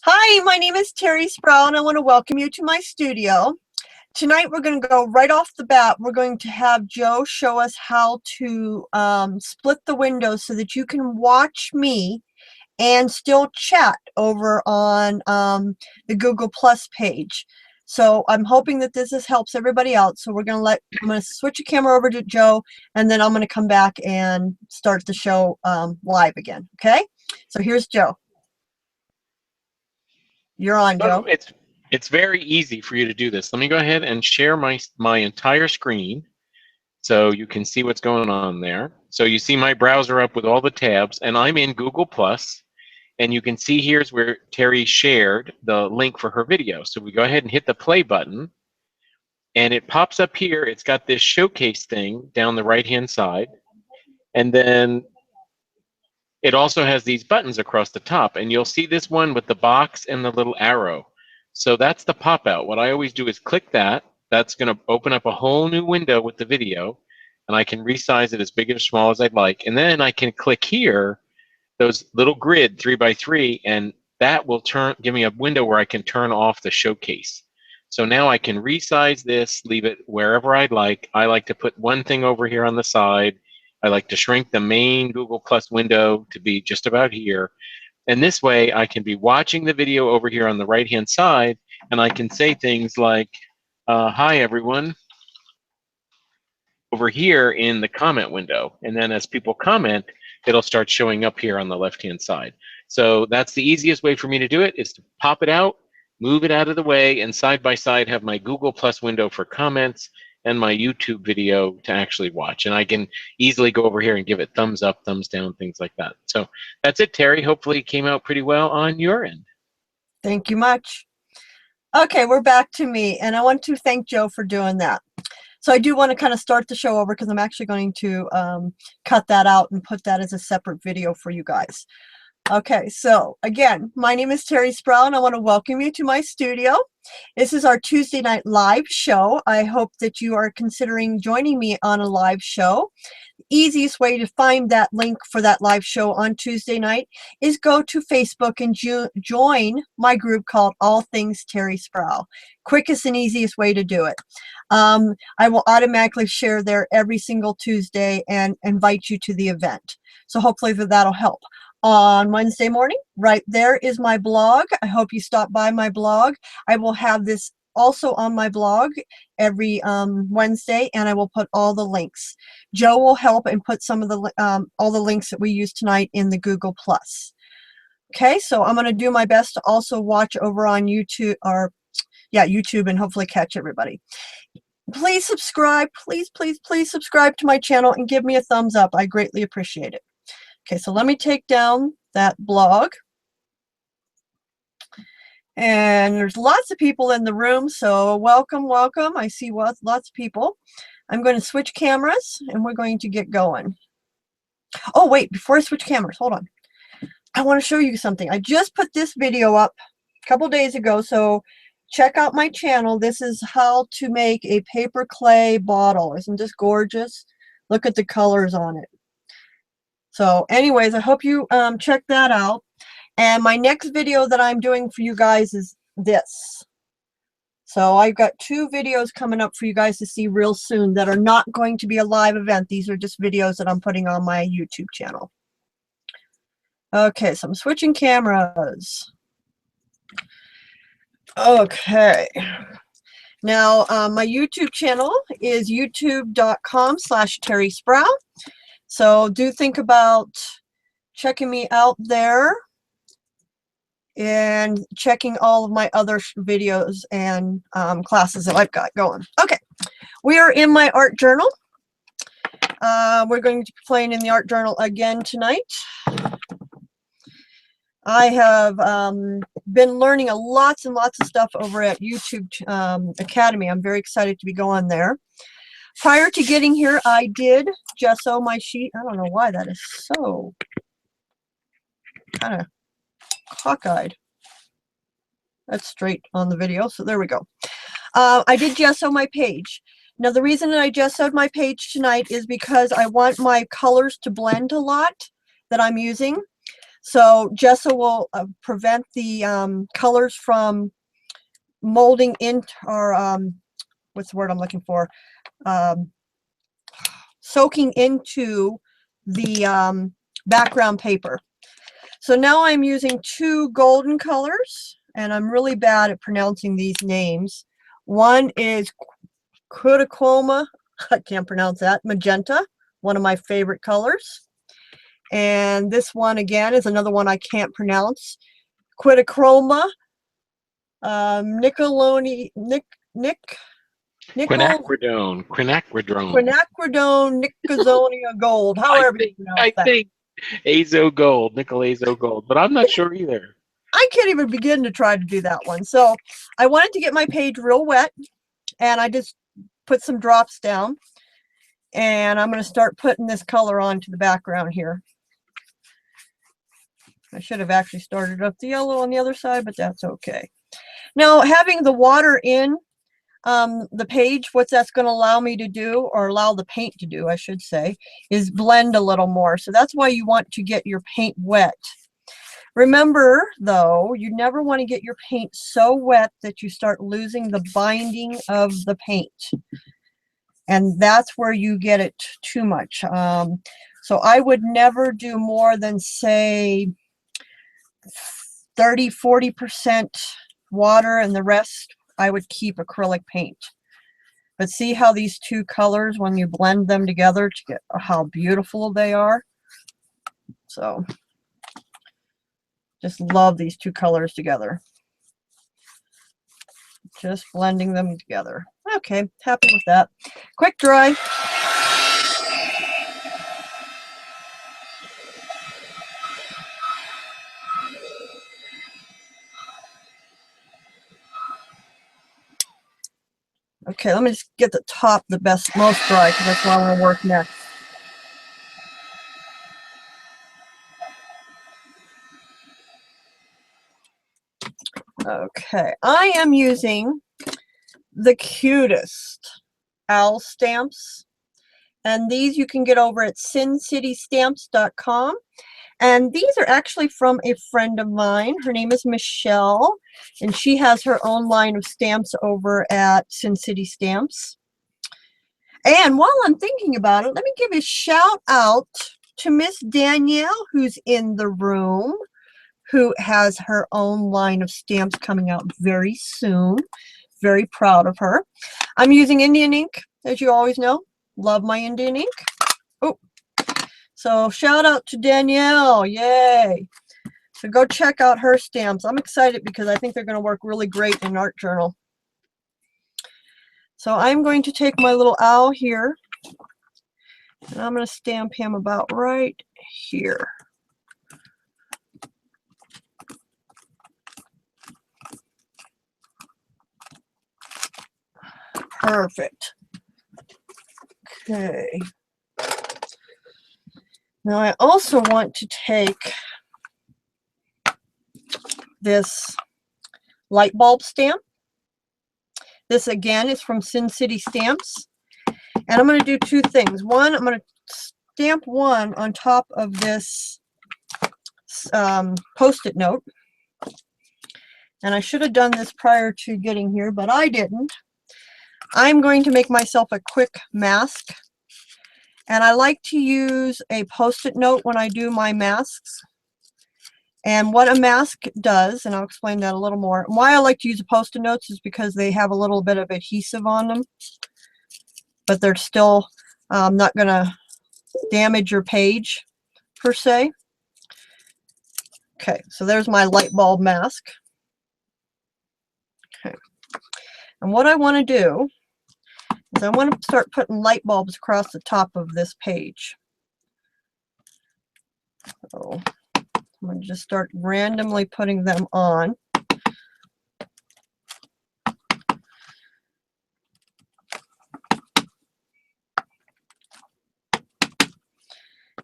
Hi, my name is Terri Sproul, and I want to welcome you to my studio. Tonight we're going to go right off the bat. We're going to have Joe show us how to split the windows so that you can watch me and still chat over on the Google Plus page. So I'm hoping that this helps everybody out. So I'm going to switch the camera over to Joe, and then I'm going to come back and start the show live again. Okay? So here's Joe. You're on, Joe. It's very easy for you to do this. Let me go ahead and share my entire screen so you can see what's going on there. So you see my browser up with all the tabs, and I'm in Google Plus, and you can see here's where Terri shared the link for her video. So we go ahead and hit the play button, and it pops up here. It's got this showcase thing down the right-hand side, and then it also has these buttons across the top, and you'll see this one with the box and the little arrow. So that's the pop-out. What I always do is click that. That's going to open up a whole new window with the video, and I can resize it as big or small as I'd like. And then I can click here, those little grid 3x3, and that will give me a window where I can turn off the showcase. So now I can resize this, leave it wherever I'd like. I like to put one thing over here on the side. I like to shrink the main Google Plus window to be just about here. And this way I can be watching the video over here on the right-hand side, and I can say things like, hi everyone, over here in the comment window. And then as people comment, it'll start showing up here on the left-hand side. So that's the easiest way for me to do it, is to pop it out, move it out of the way, and side by side have my Google Plus window for comments and my YouTube video to actually watch. And I can easily go over here and give it thumbs up, thumbs down, things like that. So that's it, Terri. Hopefully it came out pretty well on your end. Thank you much. Okay, we're back to me, and I want to thank Joe for doing that. So I do want to kind of start the show over because I'm actually going to cut that out and put that as a separate video for you guys. Okay, so again, my name is Terri Sproul, and I want to welcome you to my studio. This is our Tuesday night live show. I hope that you are considering joining me on a live show. The easiest way to find that link for that live show on Tuesday night is go to Facebook and join my group called All Things Terri Sproul. Quickest and easiest way to do it. I will automatically share there every single Tuesday and invite you to the event. So hopefully that'll help. On Wednesday morning, right there is my blog. I hope you stop by my blog. I will have this also on my blog every Wednesday, and I will put all the links. Joe will help and put some of the all the links that we use tonight in the Google Plus. Okay, so I'm going to do my best to also watch over on YouTube, or YouTube, and hopefully catch everybody. Please subscribe. Please subscribe to my channel and give me a thumbs up. I greatly appreciate it. Okay, so let me take down that blog. And there's lots of people in the room, so welcome. I see lots of people. I'm going to switch cameras, and we're going to get going. Oh, wait, before I switch cameras, hold on. I want to show you something. I just put this video up a couple days ago, so check out my channel. This is how to make a paper clay bottle. Isn't this gorgeous? Look at the colors on it. So anyways, I hope you check that out. And my next video that I'm doing for you guys is this. So I've got 2 videos coming up for you guys to see real soon that are not going to be a live event. These are just videos that I'm putting on my YouTube channel. Okay, so I'm switching cameras. Okay. Now, my YouTube channel is youtube.com/Terri Sproul. So do think about checking me out there and checking all of my other videos and classes that I've got going. Okay, we are in my art journal. We're going to be playing in the art journal again tonight. I have been learning lots and lots of stuff over at YouTube Academy. I'm very excited to be going there. Prior to getting here, I did gesso my sheet. I don't know why that is so kind of cockeyed. That's straight on the video, so there we go. I did gesso my page. Now, the reason that I gessoed my page tonight is because I want my colors to blend a lot that I'm using. So Gesso will prevent the colors from molding into, or what's the word I'm looking for? Soaking into the background paper. So now I'm using two golden colors, and I'm really bad at pronouncing these names. One is Cutacoma, I can't pronounce that, magenta, one of my favorite colors. And this one again is another one I can't pronounce. Quitachroma, Nickeloni, Nickel, Quinacridone. Quinacridone, Nickezonia Gold, however you pronounce I that. think Azo Gold, Nickel Azo Gold, but I'm not sure either. I can't even begin to try to do that one. So I wanted to get my page real wet, and I just put some drops down, and I'm going to start putting this color onto the background here. I should have actually started up the yellow on the other side, but that's okay. Now, having the water in the page, what that's going to allow me to do, or allow the paint to do, I should say, is blend a little more. So that's why you want to get your paint wet. Remember, though, you never want to get your paint so wet that you start losing the binding of the paint. And that's where you get it too much. So I would never do more than, say, 30–40% water, and the rest I would keep acrylic paint. But see how these two colors, when you blend them together, to get how beautiful they are. So just love these two colors together. Just blending them together. Okay, happy with that. Quick dry. Okay, let me just get the top the most dry, because that's what I want to work next. Okay, I am using the cutest owl stamps, and these you can get over at sincitystamps.com. And these are actually from a friend of mine. Her name is Michelle, and she has her own line of stamps over at Sin City Stamps. And while I'm thinking about it, let me give a shout out to Miss Danielle, who's in the room, who has her own line of stamps coming out very soon. Very proud of her. I'm using Indian ink, as you always know. Love my Indian ink. Oh, so shout out to Danielle. Yay. So go check out her stamps. I'm excited because I think they're going to work really great in an art journal. So I'm going to take my little owl here, and I'm going to stamp him about right here. Perfect. Okay. Now I also want to take this light bulb stamp. This again is from Sin City Stamps. And I'm going to do two things. One, I'm going to stamp one on top of this Post-it note. And I should have done this prior to getting here, but I didn't. I'm going to make myself a quick mask. And I like to use a Post-it note when I do my masks. And what a mask does, and I'll explain that a little more. Why I like to use a Post-it notes is because they have a little bit of adhesive on them, but they're still not going to damage your page per se. Okay, so there's my light bulb mask. Okay, and what I want to do is I want to start putting light bulbs across the top of this page. So I'm going to just start randomly putting them on.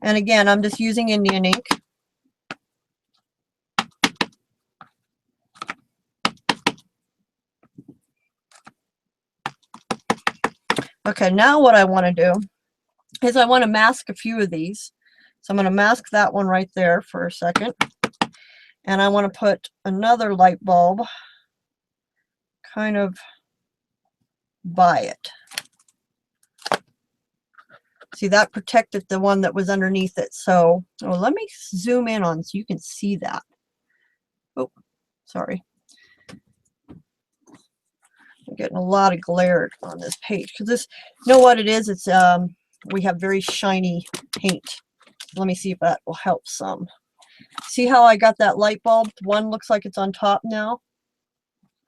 And again, I'm just using Indian ink. Okay, now what I want to do is I want to mask a few of these. So I'm going to mask that one right there for a second. And I want to put another light bulb kind of by it. See, that protected the one that was underneath it. So, let me zoom in on so you can see that. Oh, sorry. I'm getting a lot of glare on this page because this, you know what it is? It's we have very shiny paint. Let me see if that will help some. See how I got that light bulb? One looks like it's on top now.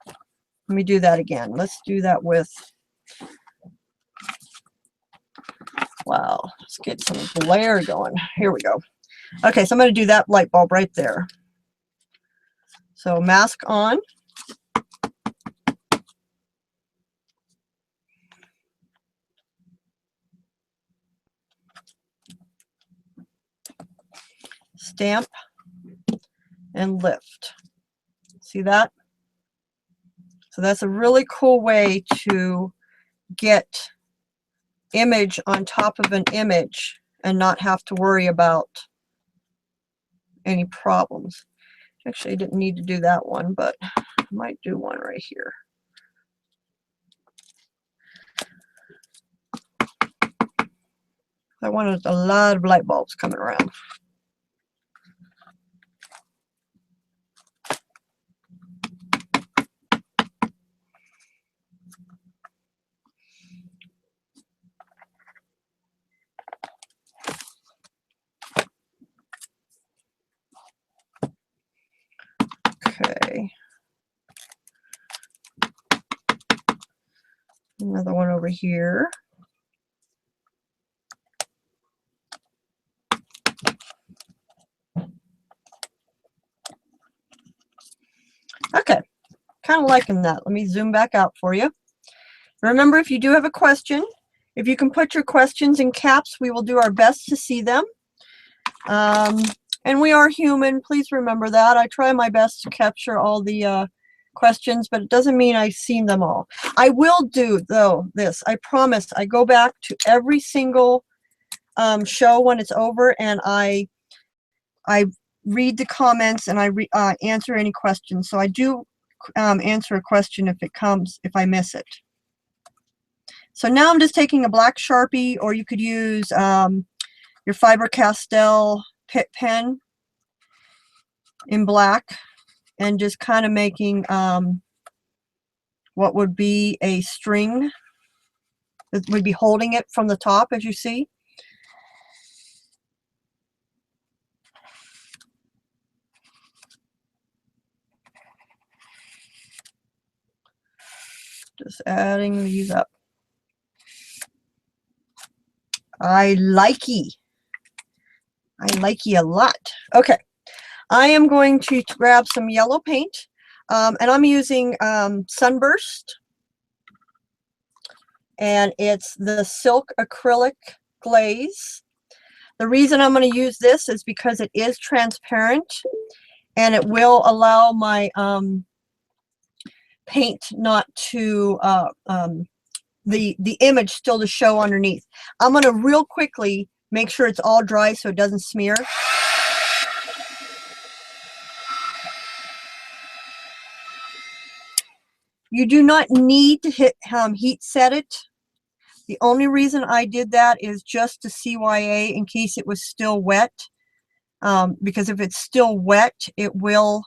Let me do that again. Let's do that with, wow, let's get some glare going. Here we go. Okay, so I'm going to do that light bulb right there. So mask on. Stamp and lift. See that? So that's a really cool way to get image on top of an image and not have to worry about any problems. Actually, I didn't need to do that one, but I might do one right here. I wanted a lot of light bulbs coming around. Okay. Another one over here. Okay, kind of liking that. Let me zoom back out for you. Remember, if you do have a question, if you can put your questions in caps, we will do our best to see them. And we are human. Please remember that. I try my best to capture all the questions, but it doesn't mean I've seen them all. I will do, though, this. I promise. I go back to every single show when it's over, and I read the comments and I answer any questions. So I do answer a question if it comes, if I miss it. So now I'm just taking a black Sharpie, or you could use your Faber-Castell Pitt pen in black, and just kind of making what would be a string that would be holding it from the top, as you see. Just adding these up. I likey a lot. Okay, I am going to grab some yellow paint, and I'm using Sunburst, and it's the Silk Acrylic Glaze. The reason I'm going to use this is because it is transparent, and it will allow my paint not to the image still to show underneath. I'm going to real quickly make sure it's all dry so it doesn't smear. You do not need to heat set it. The only reason I did that is just to CYA in case it was still wet. Because if it's still wet, it will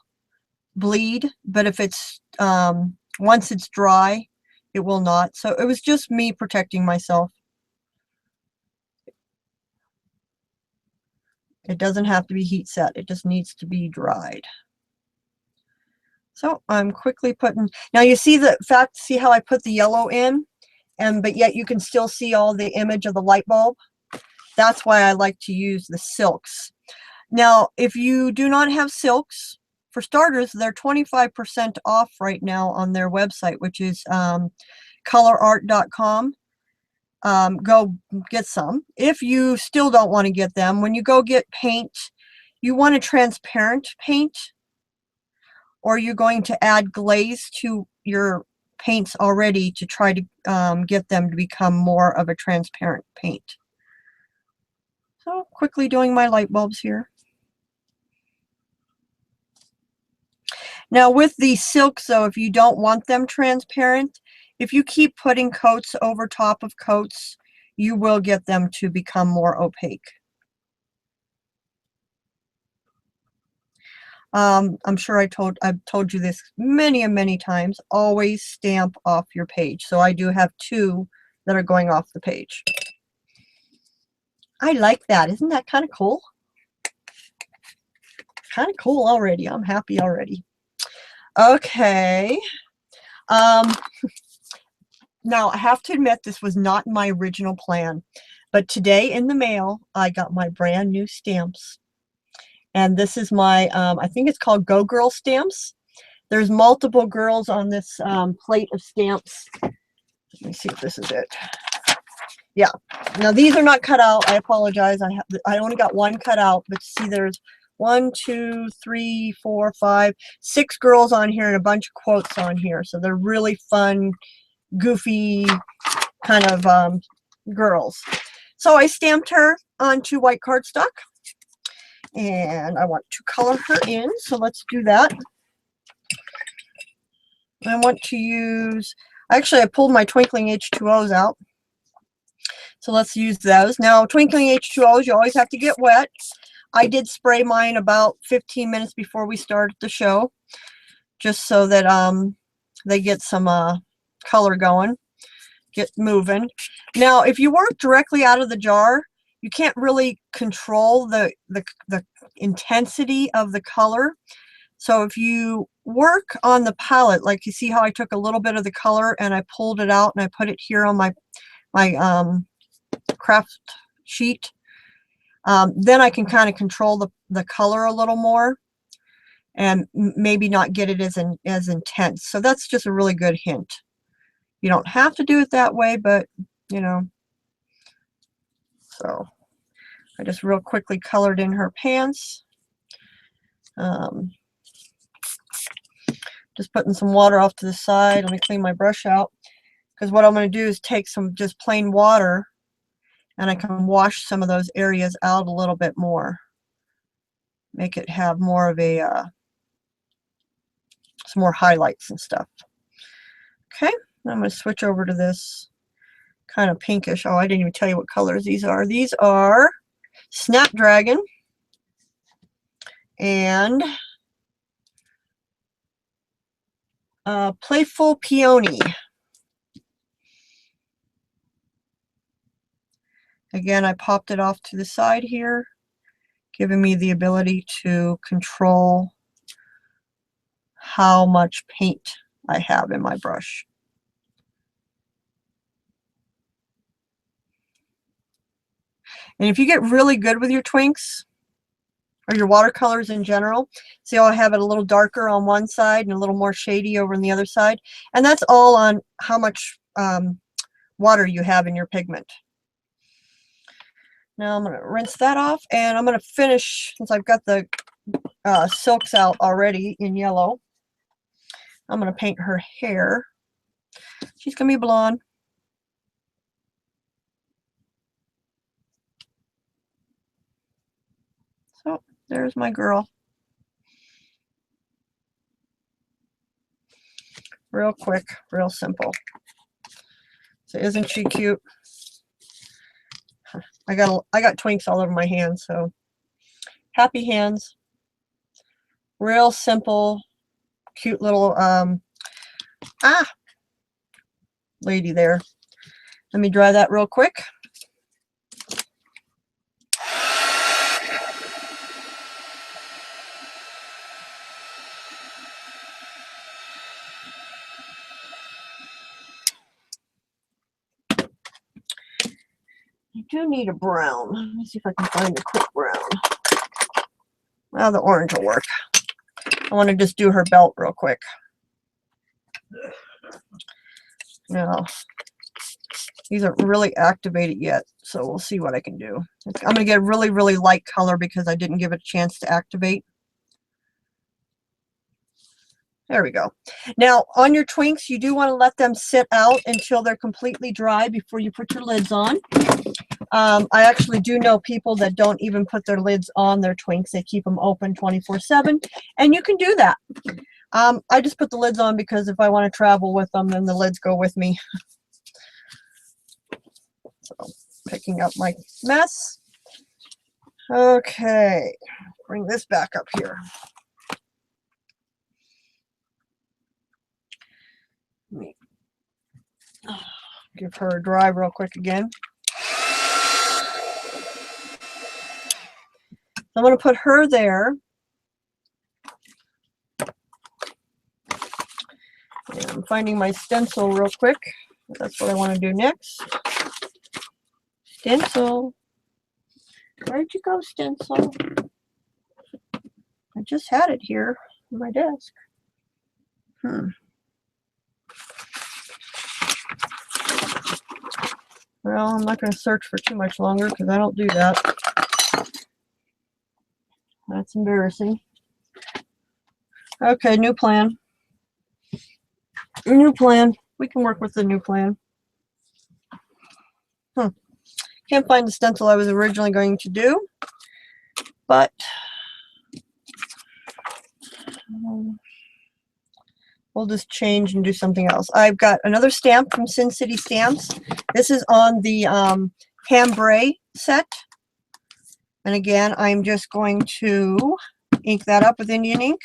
bleed. But if it's once it's dry, it will not. So it was just me protecting myself. It doesn't have to be heat set. It just needs to be dried. So I'm quickly putting, now you see the fact, see how I put the yellow in, but yet you can still see all the image of the light bulb. That's why I like to use the silks. Now, if you do not have silks, for starters, they're 25% off right now on their website, which is colorart.com. Go get some. If you still don't want to get them, when you go get paint, you want a transparent paint, or you're going to add glaze to your paints already to try to get them to become more of a transparent paint. So quickly doing my light bulbs here. Now with the silks though, if you don't want them transparent, if you keep putting coats over top of coats, you will get them to become more opaque. I'm sure I've told you this many and many times, always stamp off your page. So I do have 2 that are going off the page. I like that. Isn't that kind of cool? Kind of cool already. I'm happy already. Okay. Now I have to admit this was not my original plan, but today in the mail I got my brand new stamps. And this is my, I think it's called Go Girl stamps. There's multiple girls on this plate of stamps. Let me see if this is it. Yeah. Now these are not cut out. I apologize. I only got 1 cut out, but see there's 1, 2, 3, 4, 5, 6 girls on here and a bunch of quotes on here. So they're really fun, goofy kind of girls. So I stamped her onto white cardstock. And I want to color her in, so let's do that. I want to use, actually I pulled my Twinkling H2Os out, so let's use those. Now Twinkling H2Os, you always have to get wet. I did spray mine about 15 minutes before we started the show, just so that they get some color going, get moving. Now if you work directly out of the jar, you can't really control the intensity of the color. So if you work on the palette, like you see how I took a little bit of the color and I pulled it out and I put it here on my craft sheet, then I can kind of control the color a little more and maybe not get it as intense. So that's just a really good hint. You don't have to do it that way, but you know. So I just real quickly colored in her pants. Just putting some water off to the side. Let me clean my brush out, because what I'm going to do is take some just plain water and I can wash some of those areas out a little bit more. Make it have more of a some more highlights and stuff. Okay, I'm going to switch over to this kind of pinkish. Oh, I didn't even tell you what colors these are. These are Snapdragon and Playful Peony. Again, I popped it off to the side here, giving me the ability to control how much paint I have in my brush. And if you get really good with your twinks, or your watercolors in general, see how I have it a little darker on one side and a little more shady over on the other side? And that's all on how much water you have in your pigment. Now I'm going to rinse that off, and I'm going to finish, since I've got the silks out already in yellow, I'm going to paint her hair. She's going to be blonde. So there's my girl. Real quick, real simple. So isn't she cute? I got twinks all over my hands, so happy hands. Real simple, cute little lady there. Let me dry that real quick. I do need a brown. Let me see if I can find a quick brown. Well, the orange will work. I want to just do her belt real quick. Now, these aren't really activated yet, so we'll see what I can do. I'm going to get a really, really light color because I didn't give it a chance to activate. There we go. Now, on your twinks, you do want to let them sit out until they're completely dry before you put your lids on. I actually do know people that don't even put their lids on their twinks. They keep them open 24/7, and you can do that. I just put the lids on because if I want to travel with them, then the lids go with me. So, picking up my mess. Okay, bring this back up here. Let me give her a dry real quick again. I'm going to put her there. And I'm finding my stencil real quick. That's what I want to do next. Stencil. Where'd you go, stencil? I just had it here on my desk. Well, I'm not going to search for too much longer because I don't do that. That's embarrassing. Okay, new plan. New plan. We can work with the new plan. Can't find the stencil I was originally going to do, but we'll just change and do something else. I've got another stamp from Sin City Stamps. This is on the Cambrai set. And again, I'm just going to ink that up with Indian ink.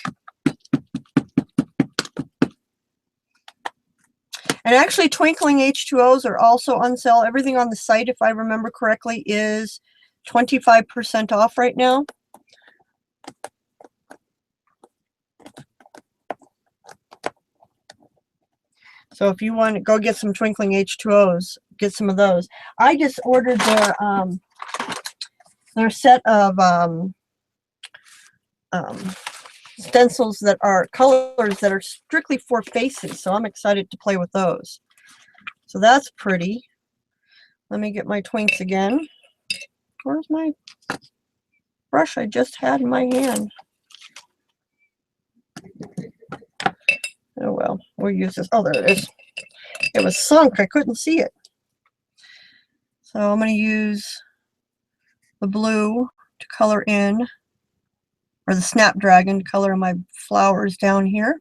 And actually, Twinkling H2Os are also on sale. Everything on the site, if I remember correctly, is 25% off right now. So if you want to go get some Twinkling H2Os, get some of those. I just ordered their set of stencils that are colors that are strictly for faces, so I'm excited to play with those. So that's pretty. Let me get my twinks again. Where's my brush I just had in my hand? Oh well, we'll use this. Oh, there it is. It was sunk. I couldn't see it. So I'm going to use the blue to color in, or the Snapdragon to color in my flowers down here.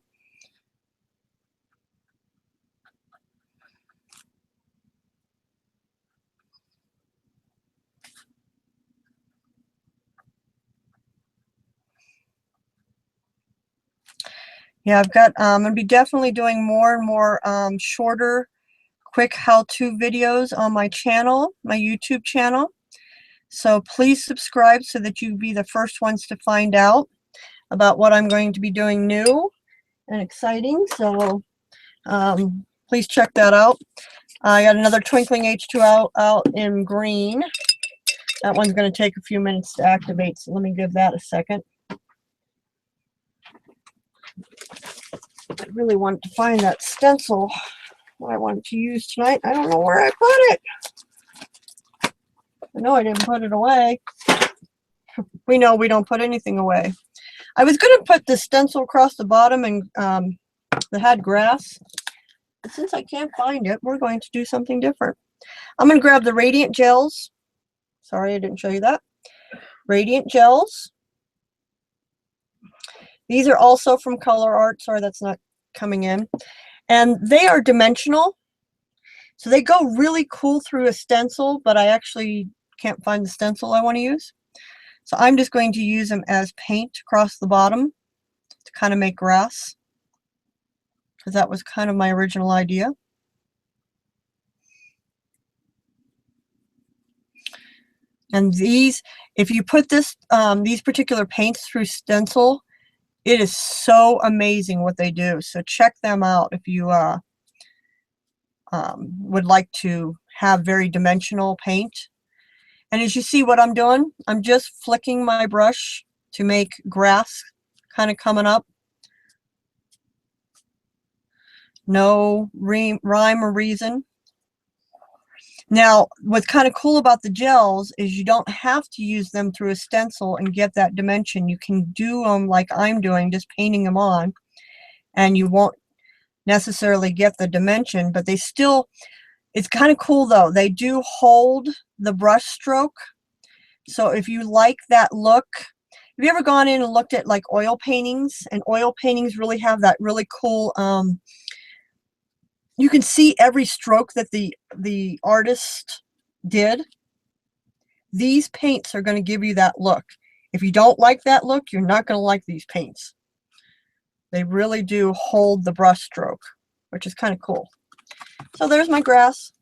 Yeah, I've got, I'm going to be definitely doing more and more shorter, quick how-to videos on my channel, my YouTube channel. So please subscribe so that you be the first ones to find out about what I'm going to be doing new and exciting. So please check that out. I got another Twinkling H2 out in green. That one's going to take a few minutes to activate, so let me give that a second. I really wanted to find that stencil that I wanted to use tonight. I don't know where I put it. I know I didn't put it away. We know we don't put anything away. I was going to put the stencil across the bottom and that had grass. But since I can't find it, we're going to do something different. I'm going to grab the Radiant Gels. Sorry, I didn't show you that. Radiant Gels. These are also from Color Art. Sorry, that's not coming in. And they are dimensional. So they go really cool through a stencil, but I actually can't find the stencil I want to use. So I'm just going to use them as paint across the bottom to kind of make grass, because that was kind of my original idea. And these, if you put this, these particular paints through stencil, it is so amazing what they do. So check them out if you would like to have very dimensional paint. And as you see what I'm doing, I'm just flicking my brush to make grass kind of coming up. No rhyme or reason. Now, what's kind of cool about the gels is you don't have to use them through a stencil and get that dimension. You can do them like I'm doing, just painting them on, and you won't necessarily get the dimension, but they still, It's kind of cool though. They do hold the brush stroke. So if you like that look, have you ever gone in and looked at like oil paintings? And oil paintings really have that really cool, you can see every stroke that the artist did. These paints are going to give you that look. If you don't like that look, you're not going to like these paints. They really do hold the brush stroke, which is kind of cool. So there's my grass.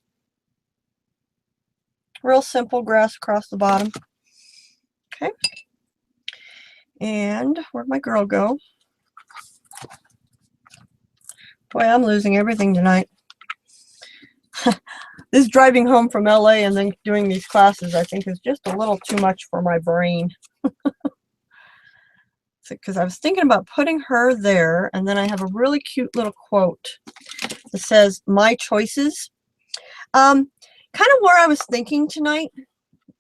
Real simple grass across the bottom. Okay. And where'd my girl go? Boy, I'm losing everything tonight. This driving home from LA and then doing these classes, I think, is just a little too much for my brain. Because I was thinking about putting her there, and then I have a really cute little quote that says, "My choices." Kind of where I was thinking tonight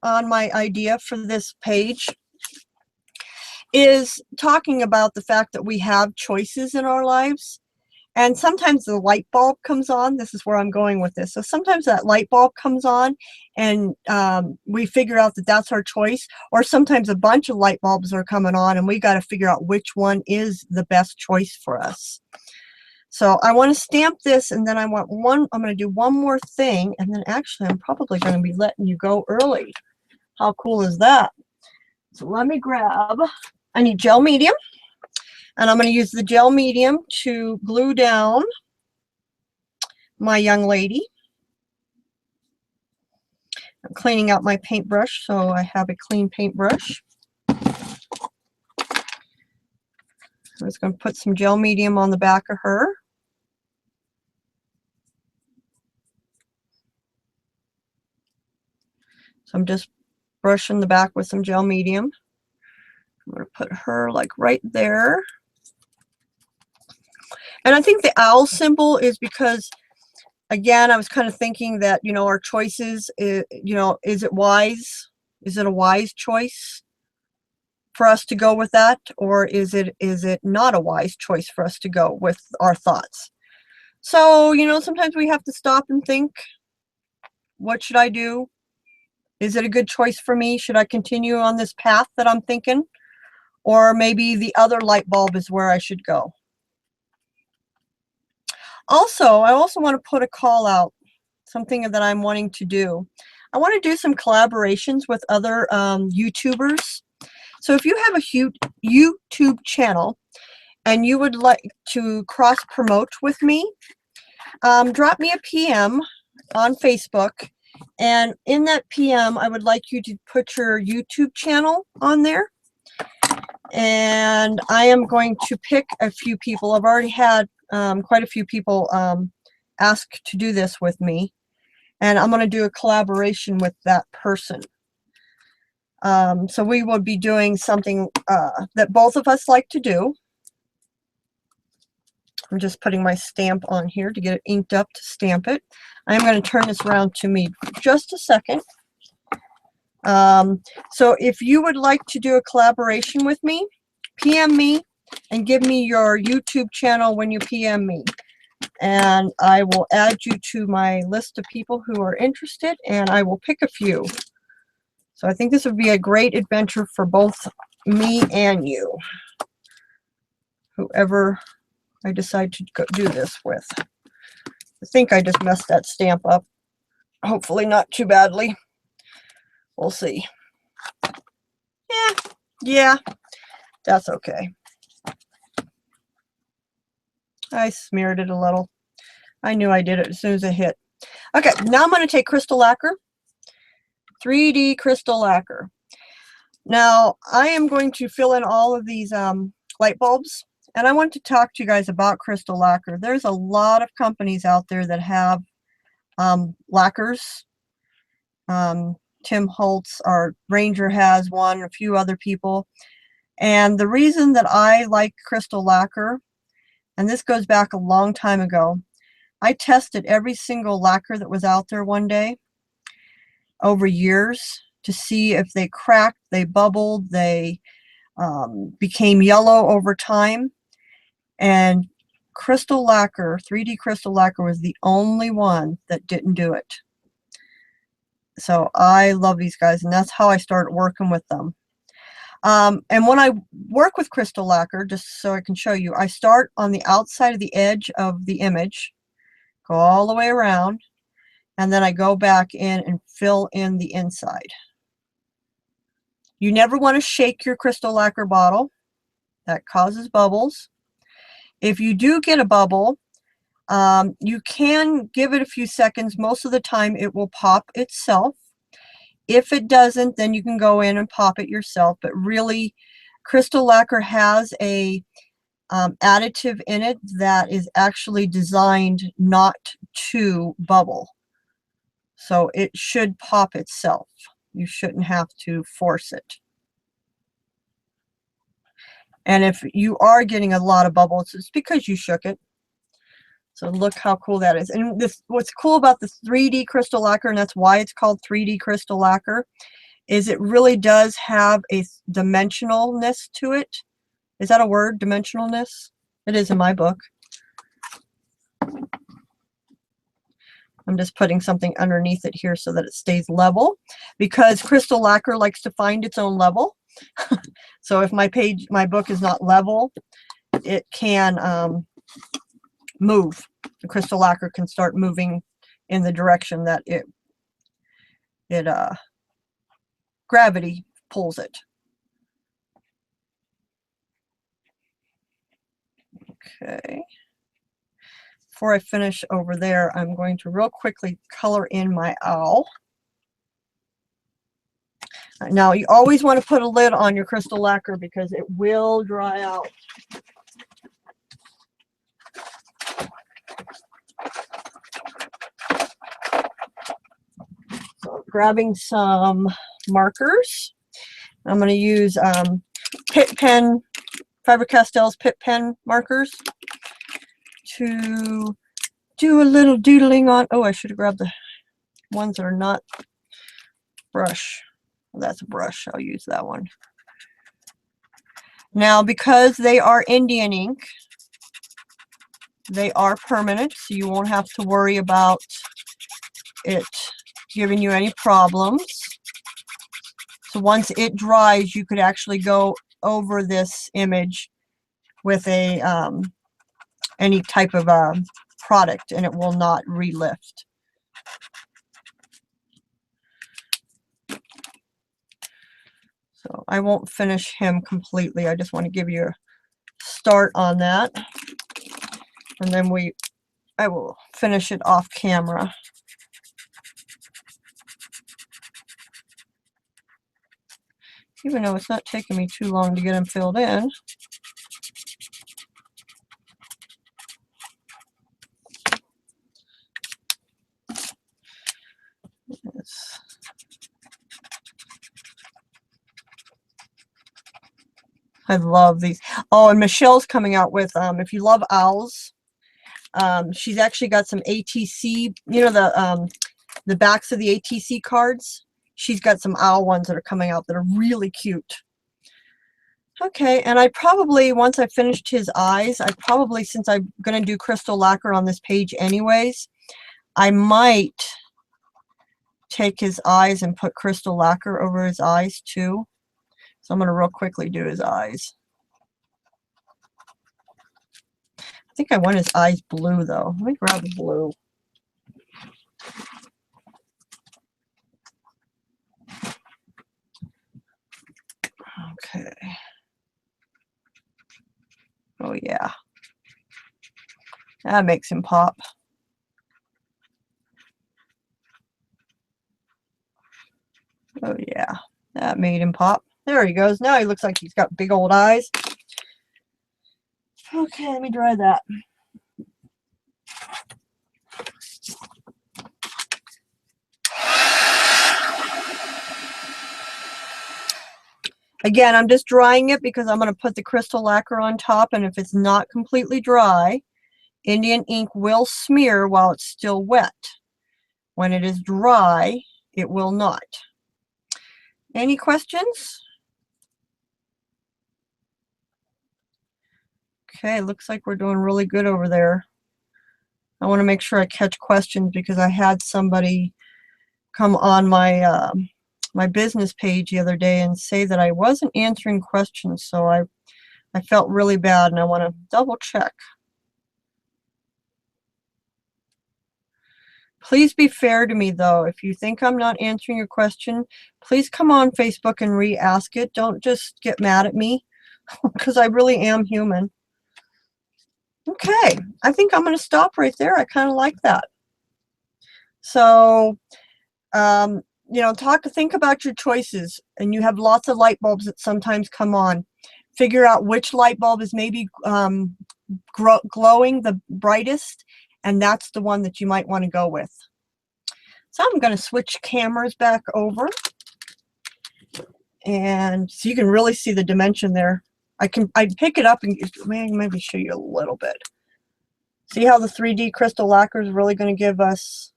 on my idea for this page is talking about the fact that we have choices in our lives. And sometimes the light bulb comes on. This is where I'm going with this. So sometimes that light bulb comes on and we figure out that that's our choice. Or sometimes a bunch of light bulbs are coming on and we got to figure out which one is the best choice for us. So I want to stamp this, and then I'm going to do one more thing, and then actually I'm probably going to be letting you go early. How cool is that? So let me grab, I need gel medium. And I'm going to use the gel medium to glue down my young lady. I'm cleaning out my paintbrush so I have a clean paintbrush. I'm just going to put some gel medium on the back of her. So I'm just brushing the back with some gel medium. I'm going to put her like right there. And I think the owl symbol is because, again, I was kind of thinking that, you know, our choices, you know, is it wise? Is it a wise choice for us to go with that? Or is it not a wise choice for us to go with our thoughts? So, you know, sometimes we have to stop and think, what should I do? Is it a good choice for me? Should I continue on this path that I'm thinking? Or maybe the other light bulb is where I should go. Also, I also want to put a call out, something that I'm wanting to do. I want to do some collaborations with other YouTubers. So if you have a YouTube channel and you would like to cross promote with me, drop me a PM on Facebook. And in that PM, I would like you to put your YouTube channel on there. And I am going to pick a few people. I've already had quite a few people ask to do this with me, and I'm going to do a collaboration with that person. So we will be doing something that both of us like to do. I'm just putting my stamp on here to get it inked up to stamp it. I'm going to turn this around to me for just a second. So if you would like to do a collaboration with me, PM me and give me your YouTube channel when you PM me. And I will add you to my list of people who are interested, and I will pick a few. So I think this would be a great adventure for both me and you, whoever I decide to do this with. I think I just messed that stamp up. Hopefully not too badly. We'll see. Yeah, that's okay. I smeared it a little. I knew I did it as soon as it hit. Okay, now I'm going to take crystal lacquer, 3D crystal lacquer. Now, I am going to fill in all of these light bulbs, and I want to talk to you guys about crystal lacquer. There's a lot of companies out there that have lacquers. Tim Holtz, our Ranger, has one, a few other people. And the reason that I like crystal lacquer, and this goes back a long time ago, I tested every single lacquer that was out there one day over years to see if they cracked, they bubbled, they became yellow over time. And crystal lacquer, 3D crystal lacquer was the only one that didn't do it. So I love these guys, and that's how I started working with them. And when I work with crystal lacquer, just so I can show you, I start on the outside of the edge of the image, go all the way around, and then I go back in and fill in the inside. You never want to shake your crystal lacquer bottle. That causes bubbles. If you do get a bubble, you can give it a few seconds. Most of the time it will pop itself. If it doesn't, then you can go in and pop it yourself. But really, crystal lacquer has a additive in it that is actually designed not to bubble. So it should pop itself. You shouldn't have to force it. And if you are getting a lot of bubbles, it's because you shook it. So look how cool that is. And this, what's cool about the 3D crystal lacquer, and that's why it's called 3D crystal lacquer, is it really does have a dimensionalness to it. Is that a word, dimensionalness? It is in my book. I'm just putting something underneath it here so that it stays level, because crystal lacquer likes to find its own level. So if my book is not level, it can move. The crystal lacquer can start moving in the direction that gravity pulls it. Okay. Before I finish over there, I'm going to real quickly color in my owl. Now, you always want to put a lid on your crystal lacquer because it will dry out. So, grabbing some markers. I'm going to use Pitt pen, Faber-Castell's Pitt pen markers to do a little doodling on. Oh, I should have grabbed the ones that are not brush. Well, that's a brush. I'll use that one. Now, because they are Indian ink, they are permanent, so you won't have to worry about it giving you any problems. So once it dries, you could actually go over this image with a any type of product, and it will not relift. So I won't finish him completely. I just want to give you a start on that, and then I will finish it off camera. Even though it's not taking me too long to get them filled in. Yes. I love these. Oh, and Michelle's coming out with, if you love owls, she's actually got some ATC, you know, the backs of the ATC cards. She's got some owl ones that are coming out that are really cute. Okay, and I probably, once I finished his eyes, since I'm going to do crystal lacquer on this page anyways, I might take his eyes and put crystal lacquer over his eyes too. So I'm going to real quickly do his eyes. I think I want his eyes blue though. Let me grab the blue. Okay. Oh yeah. That makes him pop. Oh yeah. That made him pop. There he goes. Now he looks like he's got big old eyes. Okay, let me dry that. Again, I'm just drying it because I'm going to put the crystal lacquer on top, and if it's not completely dry, Indian ink will smear while it's still wet. When it is dry, it will not. Any questions? Okay, looks like we're doing really good over there. I want to make sure I catch questions because I had somebody come on my my business page the other day and say that I wasn't answering questions, so I felt really bad and I want to double check. Please be fair to me though. If you think I'm not answering your question, please come on Facebook and re-ask it. Don't just get mad at me because I really am human. Okay, I think I'm going to stop right there. I kind of like that. So, you know, think about your choices, and you have lots of light bulbs that sometimes come on. Figure out which light bulb is maybe glowing the brightest, and that's the one that you might want to go with. So I'm going to switch cameras back over, and so you can really see the dimension there. I'd pick it up and maybe show you a little bit. See how the 3D crystal lacquer is really going to give us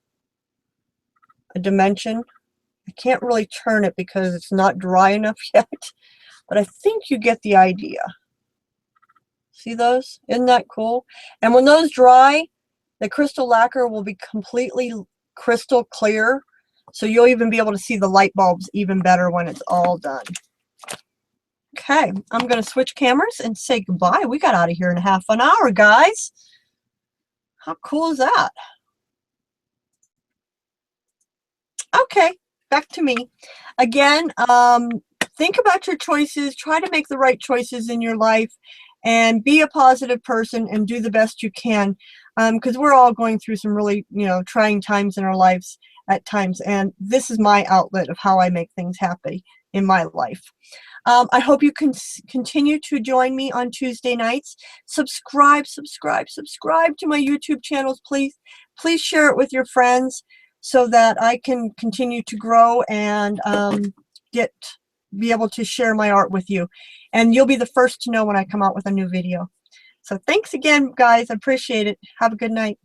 a dimension. I can't really turn it because it's not dry enough yet, but I think you get the idea. See those? Isn't that cool? And when those dry, the crystal lacquer will be completely crystal clear, so you'll even be able to see the light bulbs even better when it's all done. Okay, I'm going to switch cameras and say goodbye. We got out of here in half an hour, guys. How cool is that? Okay, back to me. Again, think about your choices. Try to make the right choices in your life and be a positive person and do the best you can, because we're all going through some really, you know, trying times in our lives at times, and this is my outlet of how I make things happy in my life. I hope you can continue to join me on Tuesday nights. Subscribe to my YouTube channels, please. Please share it with your friends so that I can continue to grow and be able to share my art with you. And you'll be the first to know when I come out with a new video. So thanks again, guys. I appreciate it. Have a good night.